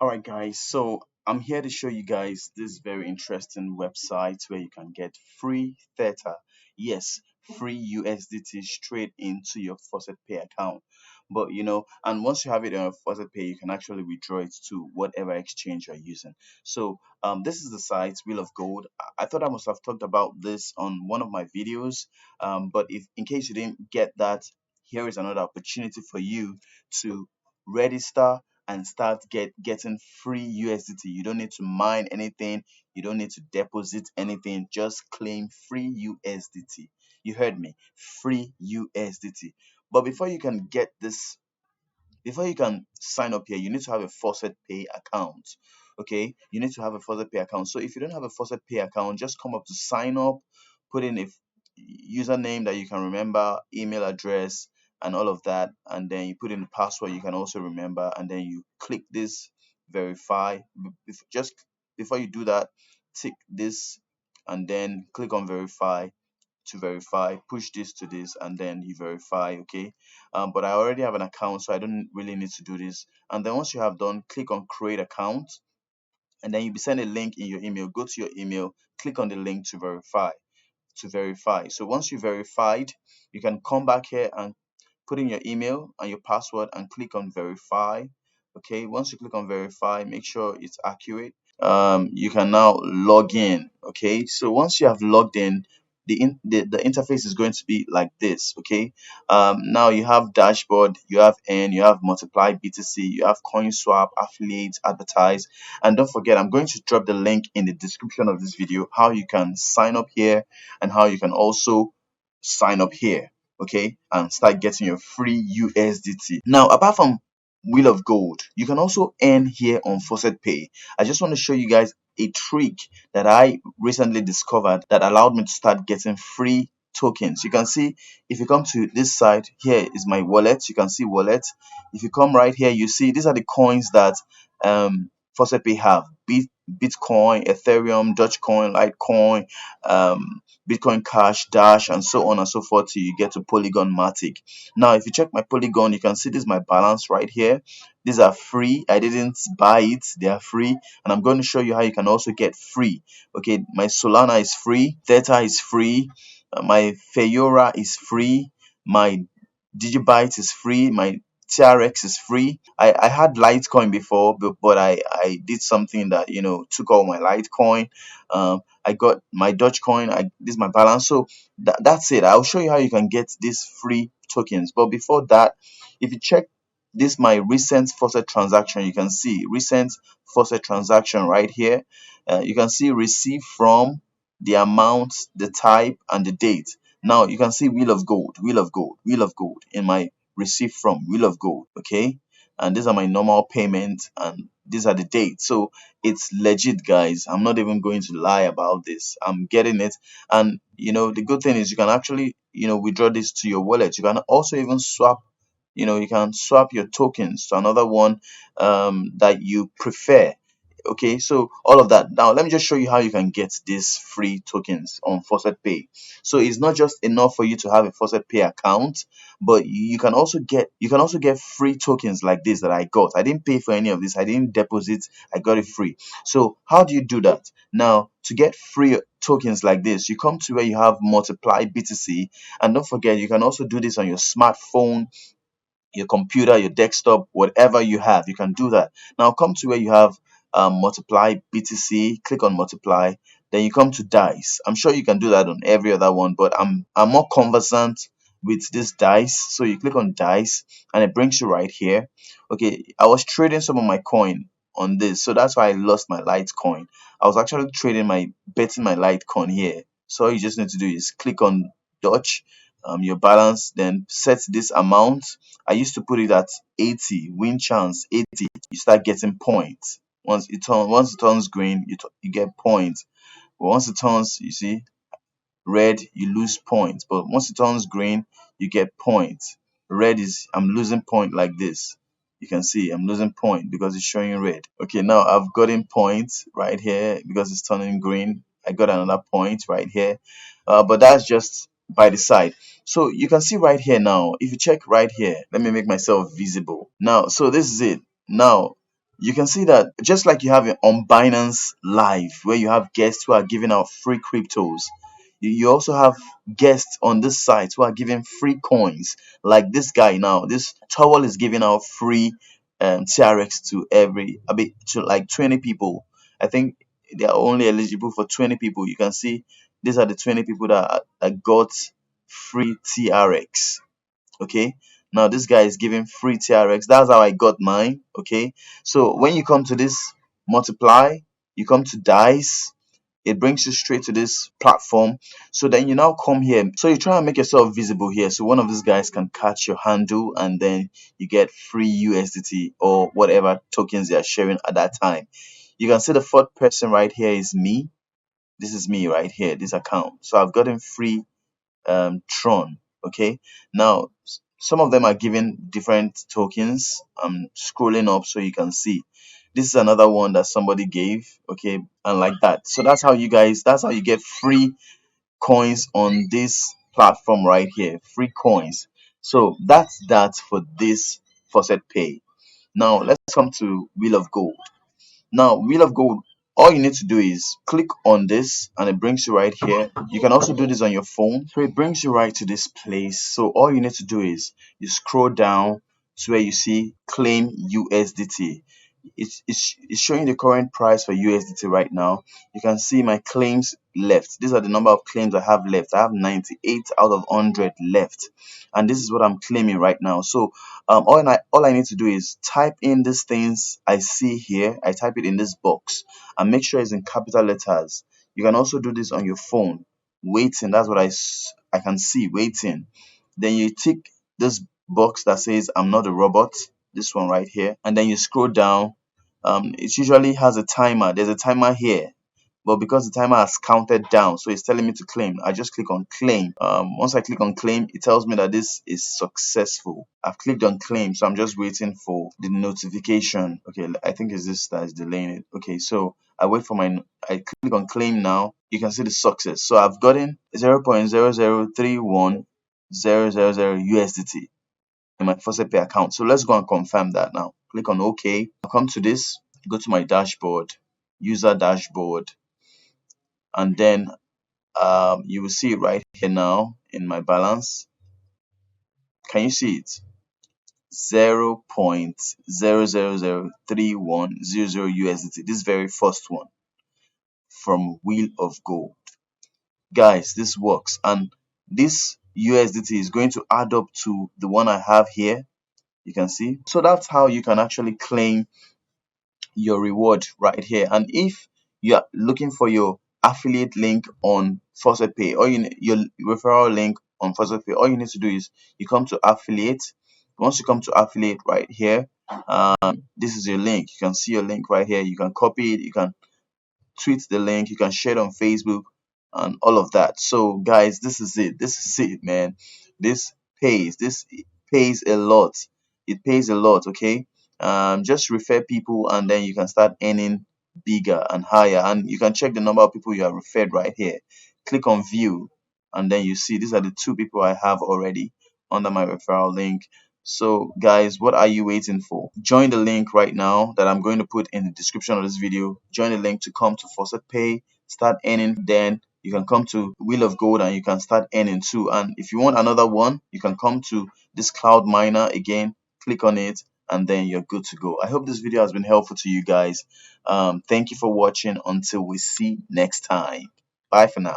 All right, guys. So I'm here to show you guys this very interesting website where you can get free Theta. Yes, free USDT straight into your Faucet Pay account. But and once you have it on your Faucet Pay, you can actually withdraw it to whatever exchange you're using. So this is the site Wheel of Gold. I thought I must have talked about this on one of my videos. But if in case you didn't get that, here is another opportunity for you to register and start getting free USDT. You don't need to mine anything. You don't need to deposit anything. Just claim free USDT. You heard me. Free USDT. But before you can sign up here, you need to have a Faucet Pay account. Okay, you need to have a Faucet Pay account. So if you don't have a Faucet Pay account, just come up to sign up, put in a username that you can remember, email address, and all of that, and then you put in the password you can also remember, and then you click this verify. Just before you do that, tick this, and then click on verify to verify, push this to this, and then you verify. Okay, but I already have an account, so I don't really need to do this. And then once you have done, click on create account, and then you'll be sent a link in your email. Go to your email, click on the link to verify. So once you verified, you can come back here and put in your email and your password and click on verify. Okay, once you click on verify, make sure it's accurate. You can now log in. Okay, so once you have logged in, the interface is going to be like this. Okay, now you have dashboard, you have N, you have multiply BTC, you have coin swap, affiliate, advertise, and don't forget, I'm going to drop the link in the description of this video how you can sign up here and how you can also sign up here. Okay, and start getting your free USDT. Now, apart from Wheel of Gold, you can also earn here on Faucet Pay. I just want to show you guys a trick that I recently discovered that allowed me to start getting free tokens. You can see, if you come to this side, here is my wallet. You can see wallet. If you come right here, you see these are the coins that Faucet Pay have: Bitcoin, Ethereum, DOGECOIN, Litecoin, Bitcoin Cash, Dash, and so on and so forth till you get to Polygon Matic. Now, if you check my Polygon, you can see this is my balance right here. These are free. I didn't buy it. They are free. And I'm going to show you how you can also get free. Okay, my Solana is free. Theta is free. My Fayora is free. My Digibyte is free. My TRX is free. I had Litecoin before, but I did something that took all my Litecoin. I got my Dogecoin. This is my balance. So that's it. I'll show you how you can get these free tokens. But before that, if you check this my recent faucet transaction, you can see recent faucet transaction right here. You can see receive from, the amount, the type, and the date. Now you can see Wheel of Gold, Wheel of Gold, Wheel of Gold in my receive from Wheel of Gold. Okay, and these are my normal payment, and these are the dates. So it's legit, guys. I'm not even going to lie about this. I'm getting it. And the good thing is you can actually withdraw this to your wallet. You can also even swap, you can swap your tokens to another one that you prefer. Okay, so all of that. Now let me just show you how you can get these free tokens on Faucet Pay. So it's not just enough for you to have a Faucet Pay account, but you can also get free tokens like this that I got. I didn't pay for any of this. I didn't deposit. I got it free. So how do you do that? Now, to get free tokens like this, you come to where you have multiply BTC, and don't forget, you can also do this on your smartphone, your computer, your desktop, whatever you have, you can do that. Now come to where you have multiply BTC, click on multiply, then you come to dice. I'm sure you can do that on every other one, but I'm more conversant with this dice. So you click on dice and it brings you right here. Okay, I was trading some of my coin on this, so that's why I lost my Litecoin. I was actually betting my Litecoin here. So all you just need to do is click on Dodge, your balance, then set this amount. I used to put it at 80, win chance 80. You start getting points. Once it turns green, you get points. But once it turns, you see, red, you lose points. But once it turns green, you get points. Red is I'm losing point like this. You can see I'm losing point because it's showing red. Okay, now I've gotten points right here because it's turning green. I got another point right here. But that's just by the side. So you can see right here now, if you check right here, let me make myself visible. Now, so this is it. Now, You can see that just like you have it on Binance Live, where you have guests who are giving out free cryptos, you also have guests on this site who are giving free coins. Like this guy now, this Towel is giving out free TRX to to like 20 people. I think they are only eligible for 20 people. You can see these are the 20 people that got free TRX. Okay, now this guy is giving free TRX. That's how I got mine. Okay, so when you come to this multiply, you come to dice, it brings you straight to this platform. So then you now come here, so you try and make yourself visible here, so one of these guys can catch your handle, and then you get free USDT or whatever tokens they are sharing at that time. You can see the fourth person right here is me. This is me right here, this account. So I've gotten free TRON. Okay, now some of them are giving different tokens. I'm scrolling up so you can see. This is another one that somebody gave. Okay, and like that. So that's how you get free coins on this platform right here. Free coins. So that's that for this faucet pay. Now let's come to Wheel of Gold. Now, Wheel of Gold, all you need to do is click on this and it brings you right here. You can also do this on your phone. So it brings you right to this place. So all you need to do is you scroll down to where you see claim USDT. It's showing the current price for USDT right now. You can see my claims left. These are the number of claims I have left. I have 98 out of 100 left, and this is what I'm claiming right now. So all I need to do is type in these things I see here. I type it in this box and make sure it's in capital letters. You can also do this on your phone. Waiting, that's what I can see, waiting. Then you tick this box that says I'm not a robot, this one right here, and then you scroll down. It usually has a timer. There's a timer here, but because the timer has counted down, so it's telling me to claim, I just click on claim. Once I click on claim, it tells me that this is successful. I've clicked on claim, so I'm just waiting for the notification. Okay, I think it's this that is delaying it. Okay, so I click on claim now. You can see the success. So I've gotten 0.0031000 USDT in my faucet pay account. So let's go and confirm that now. Click on OK. I'll come to this, go to my dashboard, user dashboard, and then you will see it right here now in my balance. Can you see it? 0.0003100 USDT. This very first one from Wheel of Gold. Guys, this works, and this USDT is going to add up to the one I have here. You can see. So that's how you can actually claim your reward right here. And if you are looking for your affiliate link on Faucet Pay, or your referral link on Faucet Pay, all you need to do is you come to affiliate. Once you come to affiliate right here, this is your link. You can see your link right here. You can copy it, you can tweet the link, you can share it on Facebook and all of that. So guys, this is it, man. This pays a lot. It pays a lot. Okay, just refer people and then you can start earning bigger and higher, and you can check the number of people you have referred right here. Click on view, and then you see these are the 2 people I have already under my referral link. So guys, what are you waiting for? Join the link right now that I'm going to put in the description of this video. Join the link to come to Faucet Pay, start earning. Then you can come to Wheel of Gold and you can start earning too. And if you want another one, you can come to this cloud miner again, click on it, and then you're good to go. I hope this video has been helpful to you guys. Thank you for watching. Until we see next time. Bye for now.